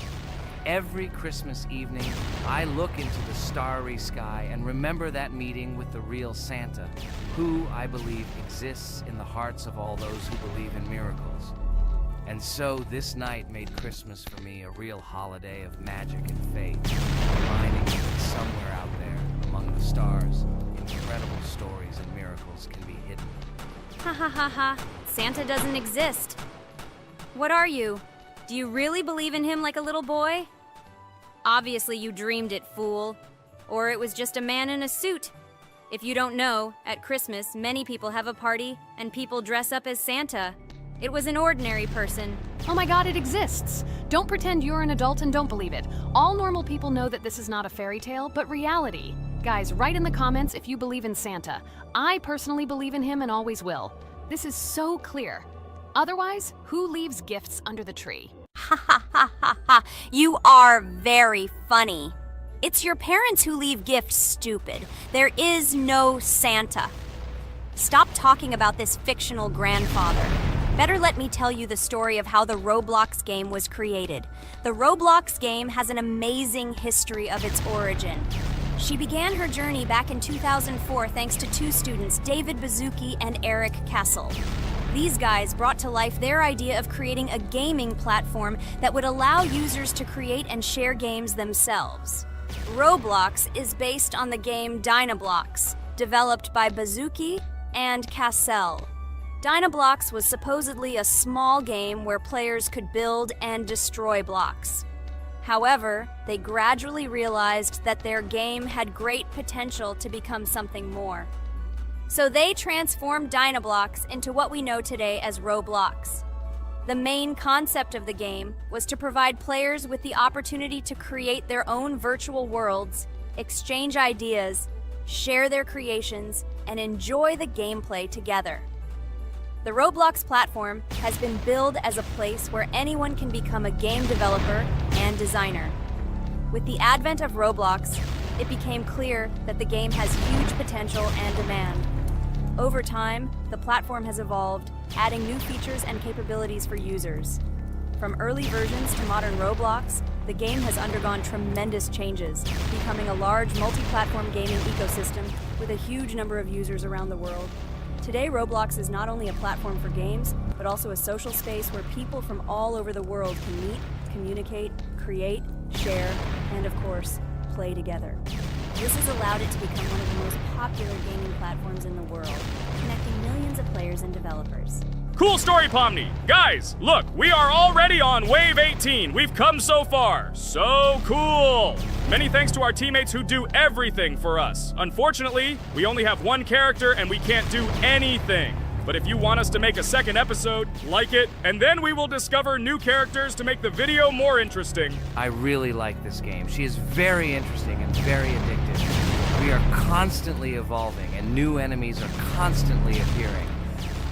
Every Christmas evening, I look into the starry sky and remember that meeting with the real Santa, who, I believe, exists in the hearts of all those who believe in miracles. And so this night made Christmas for me a real holiday of magic and faith, reminding me that somewhere out there, among the stars, incredible stories and miracles can be hidden. Ha ha ha ha. Santa doesn't exist. What are you? Do you really believe in him like a little boy? Obviously you dreamed it, fool. Or it was just a man in a suit. If you don't know, at Christmas, many people have a party and people dress up as Santa. It was an ordinary person. Oh my god, it exists! Don't pretend you're an adult and don't believe it. All normal people know that this is not a fairy tale, but reality. Guys, write in the comments if you believe in Santa. I personally believe in him and always will. This is so clear. Otherwise, who leaves gifts under the tree? Ha ha ha ha ha. You are very funny. It's your parents who leave gifts, stupid. There is no Santa. Stop talking about this fictional grandfather. Better let me tell you the story of how the Roblox game was created. The Roblox game has an amazing history of its origin. She began her journey back in 2004 thanks to two students, David Bazuki and Eric Kessel. These guys brought to life their idea of creating a gaming platform that would allow users to create and share games themselves. Roblox is based on the game Dynablox, developed by Bazuki and Cassell. Dynablox was supposedly a small game where players could build and destroy blocks. However, they gradually realized that their game had great potential to become something more. So they transformed Dynablox into what we know today as Roblox. The main concept of the game was to provide players with the opportunity to create their own virtual worlds, exchange ideas, share their creations, and enjoy the gameplay together. The Roblox platform has been billed as a place where anyone can become a game developer and designer. With the advent of Roblox, it became clear that the game has huge potential and demand. Over time, the platform has evolved, adding new features and capabilities for users. From early versions to modern Roblox, the game has undergone tremendous changes, becoming a large multi-platform gaming ecosystem with a huge number of users around the world. Today, Roblox is not only a platform for games, but also a social space where people from all over the world can meet, communicate, create, share, and of course, play together. This has allowed it to become one of the most popular gaming platforms in the world, connecting millions of players and developers. Cool story, Pomni. Guys, look, we are already on Wave 18. We've come so far. So cool. Many thanks to our teammates who do everything for us. Unfortunately, we only have one character and we can't do anything. But if you want us to make a second episode, like it, and then we will discover new characters to make the video more interesting. I really like this game. She is very interesting and very addictive. We are constantly evolving and new enemies are constantly appearing.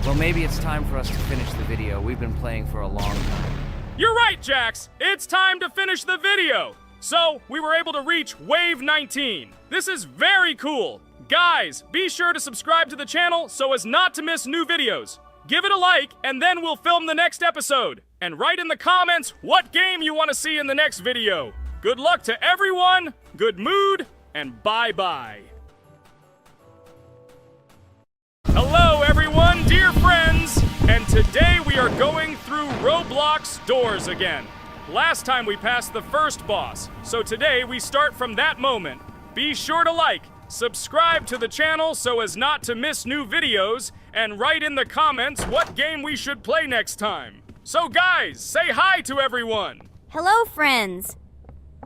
Well, maybe it's time for us to finish the video. We've been playing for a long time. You're right, Jax. It's time to finish the video. So, we were able to reach Wave 19. This is very cool. Guys, be sure to subscribe to the channel so as not to miss new videos. Give it a like, and then we'll film the next episode. And write in the comments what game you want to see in the next video. Good luck to everyone, good mood, and bye-bye. Hello everyone, dear friends, and today we are going through Roblox doors again. Last time we passed the first boss, so today we start from that moment. Be sure to like, subscribe to the channel so as not to miss new videos, and write in the comments what game we should play next time. So guys, say hi to everyone! Hello, friends!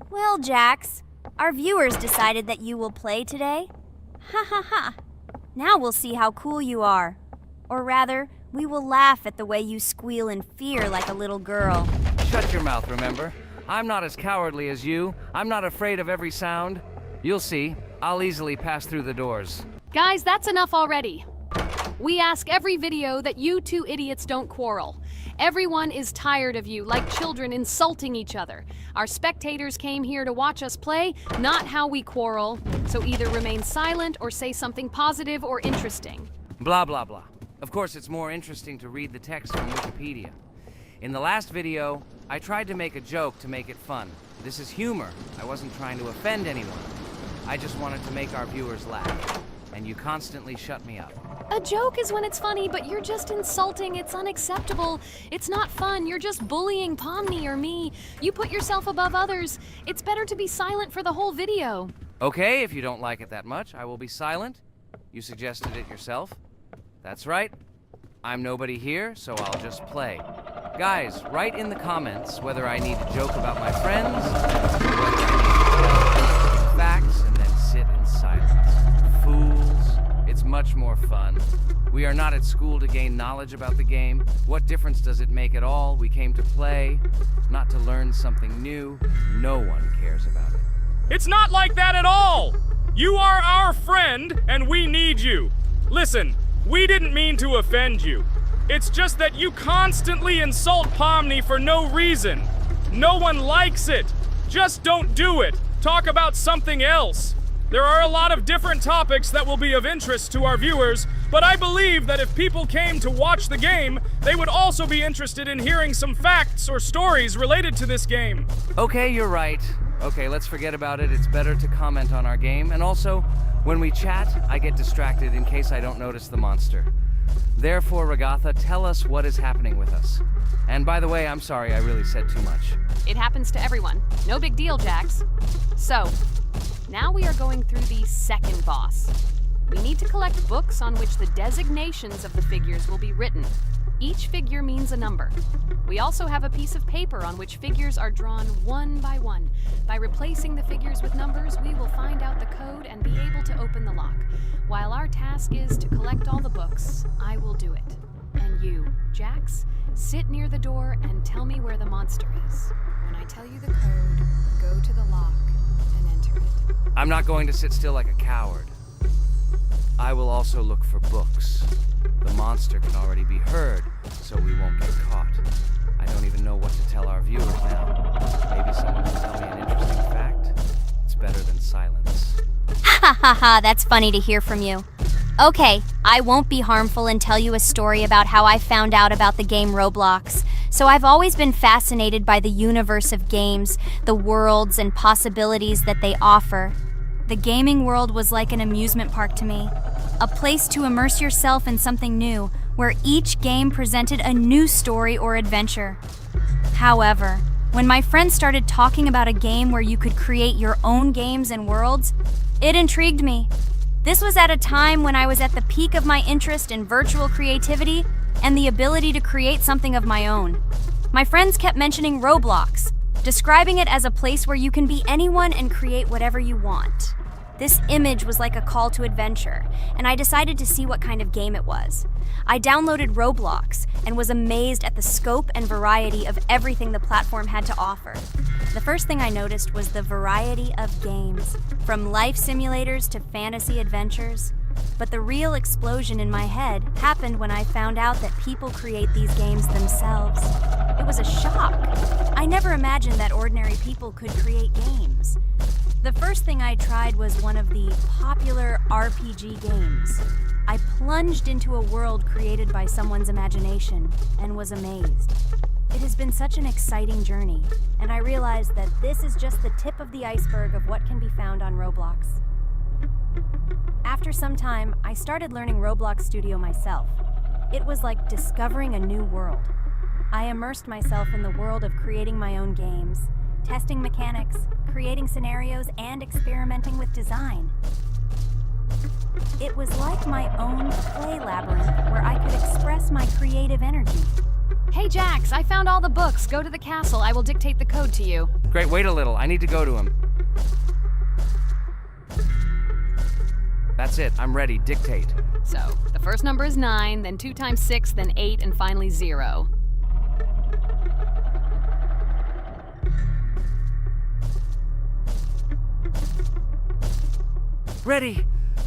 Well, Jax, our viewers decided that you will play today. Ha ha ha! Now we'll see how cool you are. Or rather, we will laugh at the way you squeal in fear like a little girl. Shut your mouth, remember? I'm not as cowardly as you. I'm not afraid of every sound. You'll see. I'll easily pass through the doors. Guys, that's enough already. We ask every video that you two idiots don't quarrel. Everyone is tired of you, like children insulting each other. Our spectators came here to watch us play, not how we quarrel. So either remain silent or say something positive or interesting. Blah, blah, blah. Of course, it's more interesting to read the text from Wikipedia. In the last video, I tried to make a joke to make it fun. This is humor. I wasn't trying to offend anyone. I just wanted to make our viewers laugh. And you constantly shut me up. A joke is when it's funny, but you're just insulting. It's unacceptable. It's not fun. You're just bullying Pomni or me. You put yourself above others. It's better to be silent for the whole video. Okay, if you don't like it that much, I will be silent. You suggested it yourself. That's right. I'm nobody here, so I'll just play. Guys, write in the comments whether I need to joke about my friends, or whether I need to facts and then sit in silence. Fools. It's much more fun. We are not at school to gain knowledge about the game. What difference does it make at all? We came to play, not to learn something new. No one cares about it. It's not like that at all! You are our friend, and we need you. Listen, we didn't mean to offend you. It's just that you constantly insult Pomni for no reason. No one likes it. Just don't do it. Talk about something else. There are a lot of different topics that will be of interest to our viewers, but I believe that if people came to watch the game, they would also be interested in hearing some facts or stories related to this game. Okay, you're right. Okay, let's forget about it. It's better to comment on our game. And also, when we chat, I get distracted in case I don't notice the monster. Therefore, Ragatha, tell us what is happening with us. And by the way, I'm sorry I really said too much. It happens to everyone. No big deal, Jax. So, now we are going through the second boss. We need to collect books on which the designations of the figures will be written. Each figure means a number. We also have a piece of paper on which figures are drawn one by one. By replacing the figures with numbers, we will find out the code and be able to open the lock. While our task is to collect all the books, I will do it. And you, Jax, sit near the door and tell me where the monster is. When I tell you the code, go to the lock and enter it. I'm not going to sit still like a coward. I will also look for books. The monster can already be heard, so we won't get caught. I don't even know what to tell our viewers now. Maybe someone can tell me an interesting fact. It's better than silence. Ha ha ha, that's funny to hear from you. Okay, I won't be harmful and tell you a story about how I found out about the game Roblox. So I've always been fascinated by the universe of games, the worlds and possibilities that they offer. The gaming world was like an amusement park to me, a place to immerse yourself in something new, where each game presented a new story or adventure. However, when my friends started talking about a game where you could create your own games and worlds, it intrigued me. This was at a time when I was at the peak of my interest in virtual creativity and the ability to create something of my own. My friends kept mentioning Roblox, describing it as a place where you can be anyone and create whatever you want. This image was like a call to adventure, and I decided to see what kind of game it was. I downloaded Roblox and was amazed at the scope and variety of everything the platform had to offer. The first thing I noticed was the variety of games, from life simulators to fantasy adventures. But the real explosion in my head happened when I found out that people create these games themselves. It was a shock. I never imagined that ordinary people could create games. The first thing I tried was one of the popular RPG games. I plunged into a world created by someone's imagination and was amazed. It has been such an exciting journey, and I realized that this is just the tip of the iceberg of what can be found on Roblox. After some time, I started learning Roblox Studio myself. It was like discovering a new world. I immersed myself in the world of creating my own games, testing mechanics, creating scenarios, and experimenting with design. It was like my own play labyrinth where I could express my creative energy. Hey Jax, I found all the books. Go to the castle. I will dictate the code to you. Great, wait a little. I need to go to him. That's it. I'm ready. Dictate. So, the first number is 9, then 2 times 6, then 8, and finally 0. Ready!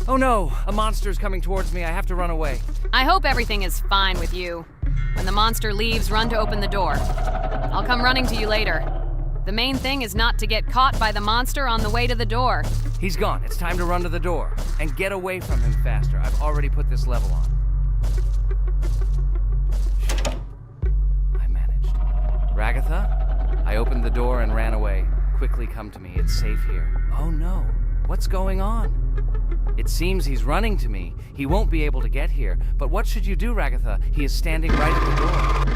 Oh no! A monster's coming towards me. I have to run away. I hope everything is fine with you. When the monster leaves, run to open the door. I'll come running to you later. The main thing is not to get caught by the monster on the way to the door. He's gone. It's time to run to the door. And get away from him faster. I've already put this level on. I managed. Ragatha? I opened the door and ran away. Quickly come to me. It's safe here. Oh no. What's going on? It seems he's running to me. He won't be able to get here. But what should you do, Ragatha? He is standing right at the door.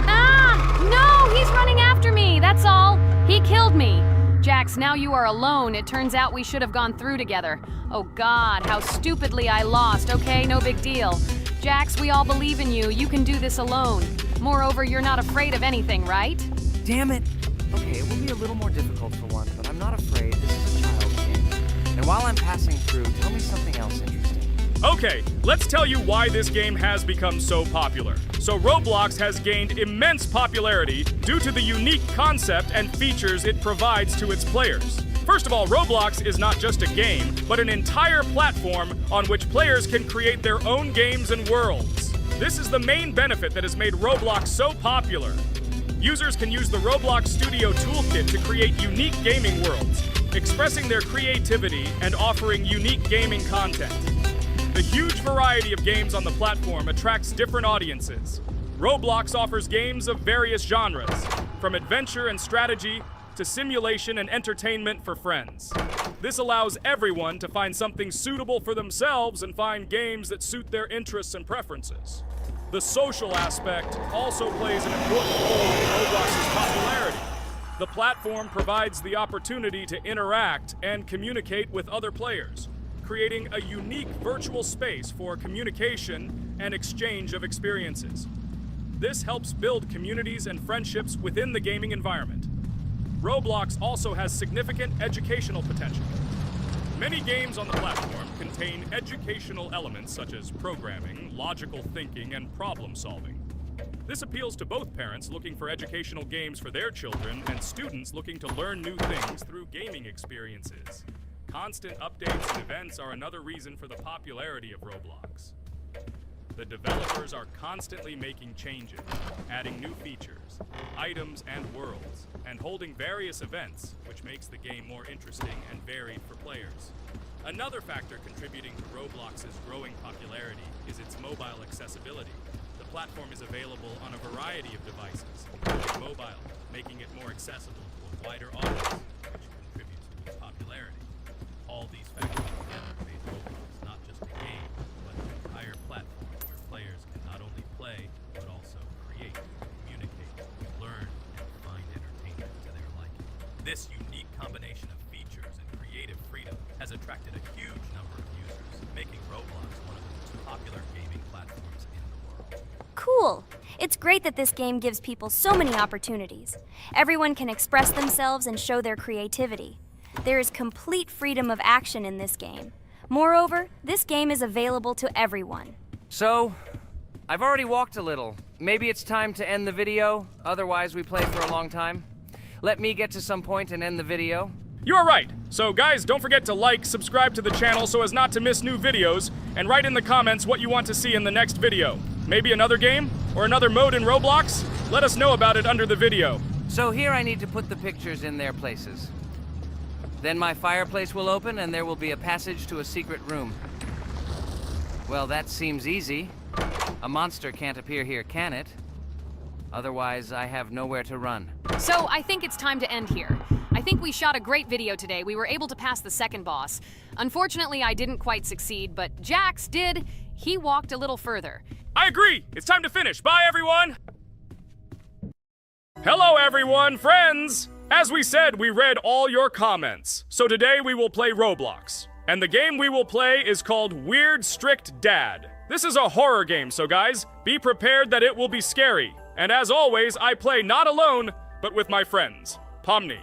Ah! No! He's running after me! That's all! He killed me! Jax, now you are alone. It turns out we should have gone through together. Oh God, how stupidly I lost. Okay, no big deal. Jax, we all believe in you. You can do this alone. Moreover, you're not afraid of anything, right? Damn it! Okay, it will be a little more difficult for one, but I'm not afraid. This is a child's game. And while I'm passing through, tell me something else interesting. Okay, let's tell you why this game has become so popular. So Roblox has gained immense popularity due to the unique concept and features it provides to its players. First of all, Roblox is not just a game, but an entire platform on which players can create their own games and worlds. This is the main benefit that has made Roblox so popular. Users can use the Roblox Studio toolkit to create unique gaming worlds, expressing their creativity and offering unique gaming content. The huge variety of games on the platform attracts different audiences. Roblox offers games of various genres, from adventure and strategy to simulation and entertainment for friends. This allows everyone to find something suitable for themselves and find games that suit their interests and preferences. The social aspect also plays an important role in Roblox's popularity. The platform provides the opportunity to interact and communicate with other players, creating a unique virtual space for communication and exchange of experiences. This helps build communities and friendships within the gaming environment. Roblox also has significant educational potential. Many games on the platform contain educational elements such as programming, logical thinking, and problem solving. This appeals to both parents looking for educational games for their children and students looking to learn new things through gaming experiences. Constant updates and events are another reason for the popularity of Roblox. The developers are constantly making changes, adding new features, items, and worlds, and holding various events, which makes the game more interesting and varied for players. Another factor contributing to Roblox's growing popularity is its mobile accessibility. The platform is available on a variety of devices, including mobile, making it more accessible to a wider audience, which contributes to its popularity. All these factors together made Roblox not just a game, but an entire platform where players can not only play, but also create, communicate, learn, and find entertainment to their liking. This unique combination of features and creative freedom has attracted a huge number of users, making Roblox one of the most popular gaming platforms in the world. Cool! It's great that this game gives people so many opportunities. Everyone can express themselves and show their creativity. There is complete freedom of action in this game. Moreover, this game is available to everyone. So, I've already walked a little. Maybe it's time to end the video, otherwise we play for a long time. Let me get to some point and end the video. You're right. So guys, don't forget to like, subscribe to the channel so as not to miss new videos, and write in the comments what you want to see in the next video. Maybe another game? Or another mode in Roblox? Let us know about it under the video. So here I need to put the pictures in their places. Then my fireplace will open and there will be a passage to a secret room. Well, that seems easy. A monster can't appear here, can it? Otherwise, I have nowhere to run. So I think it's time to end here. I think we shot a great video today. We were able to pass the second boss. Unfortunately, I didn't quite succeed, but Jax did. He walked a little further. I agree! It's time to finish. Bye, everyone! Hello, everyone, friends! As we said, we read all your comments. So today we will play Roblox. And the game we will play is called Weird Strict Dad. This is a horror game, so guys, be prepared that it will be scary. And as always, I play not alone, but with my friends, Pomni,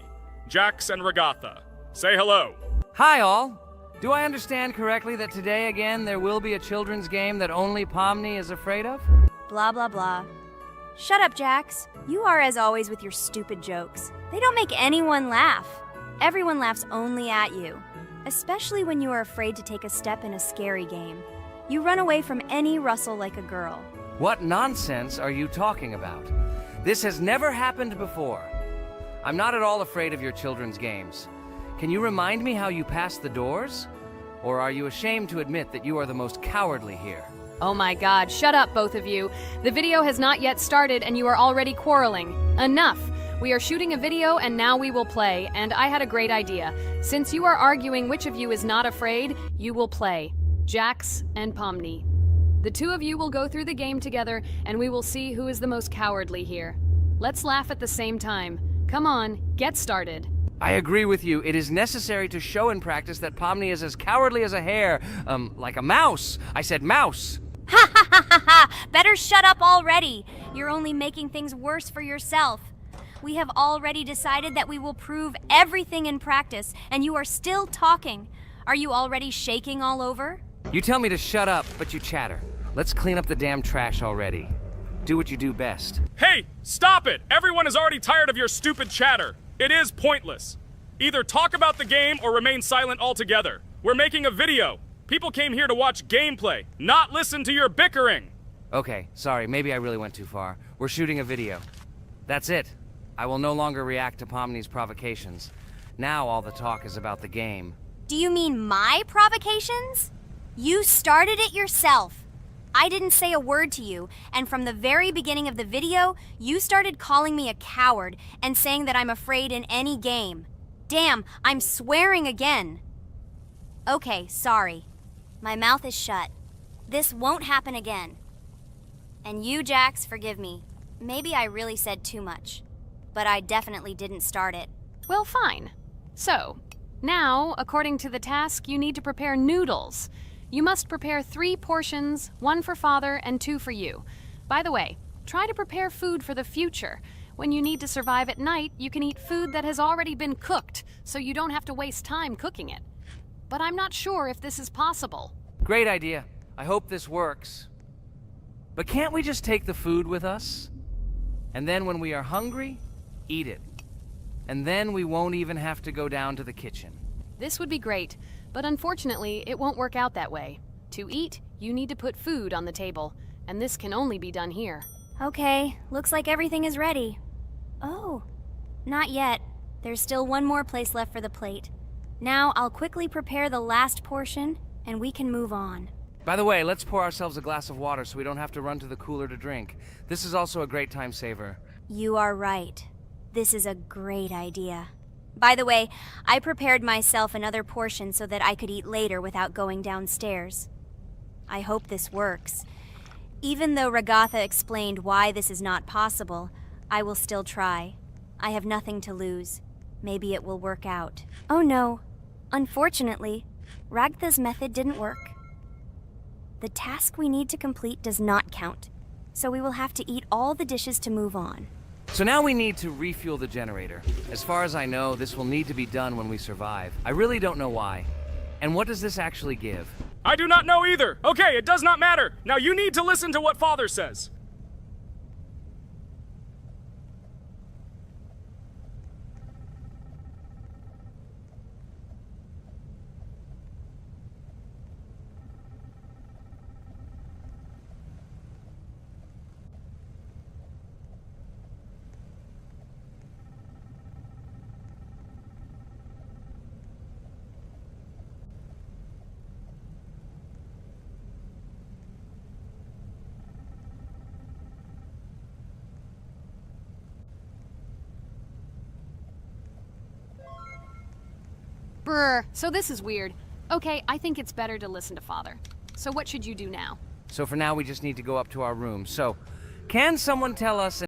Jax, and Regatha. Say hello. Hi, all. Do I understand correctly that today again there will be a children's game that only Pomni is afraid of? Blah, blah, blah. Shut up, Jax. You are as always with your stupid jokes. They don't make anyone laugh. Everyone laughs only at you, especially when you are afraid to take a step in a scary game. You run away from any rustle like a girl. What nonsense are you talking about? This has never happened before. I'm not at all afraid of your children's games. Can you remind me how you passed the doors? Or are you ashamed to admit that you are the most cowardly here? Oh my god, shut up, both of you. The video has not yet started and you are already quarreling. Enough! We are shooting a video and now we will play, and I had a great idea. Since you are arguing which of you is not afraid, you will play. Jax and Pomni. The two of you will go through the game together and we will see who is the most cowardly here. Let's laugh at the same time. Come on, get started. I agree with you. It is necessary to show in practice that Pomni is as cowardly as a hare. Like a mouse. I said mouse. Ha ha ha ha ha! Better shut up already. You're only making things worse for yourself. We have already decided that we will prove everything in practice, and you are still talking. Are you already shaking all over? You tell me to shut up, but you chatter. Let's clean up the damn trash already. Do what you do best. Hey, stop it! Everyone is already tired of your stupid chatter. It is pointless. Either talk about the game or remain silent altogether. We're making a video. People came here to watch gameplay, not listen to your bickering. Okay, sorry, maybe I really went too far. We're shooting a video. That's it. I will no longer react to Pomni's provocations. Now all the talk is about the game. Do you mean my provocations? You started it yourself. I didn't say a word to you, and from the very beginning of the video, you started calling me a coward and saying that I'm afraid in any game. Damn, I'm swearing again. Okay, sorry. My mouth is shut. This won't happen again. And you, Jax, forgive me. Maybe I really said too much, but I definitely didn't start it. Well, fine. So, now, according to the task, you need to prepare noodles. You must prepare 3 portions, 1 for Father and 2 for you. By the way, try to prepare food for the future. When you need to survive at night, you can eat food that has already been cooked, so you don't have to waste time cooking it. But I'm not sure if this is possible. Great idea. I hope this works. But can't we just take the food with us? And then when we are hungry, eat it. And then we won't even have to go down to the kitchen. This would be great, but unfortunately, it won't work out that way. To eat, you need to put food on the table, and this can only be done here. Okay, looks like everything is ready. Oh, not yet. There's still one more place left for the plate. Now I'll quickly prepare the last portion, and we can move on. By the way, let's pour ourselves a glass of water so we don't have to run to the cooler to drink. This is also a great time saver. You are right. This is a great idea. By the way, I prepared myself another portion so that I could eat later without going downstairs. I hope this works. Even though Ragatha explained why this is not possible, I will still try. I have nothing to lose. Maybe it will work out. Oh no. Unfortunately, Ragatha's method didn't work. The task we need to complete does not count, so we will have to eat all the dishes to move on. So now we need to refuel the generator. As far as I know, this will need to be done when we survive. I really don't know why. And what does this actually give? I do not know either. Okay, it does not matter. Now you need to listen to what Father says. Brr, so this is weird. Okay, I think it's better to listen to Father. So what should you do now? So for now, we just need to go up to our room. So, can someone tell us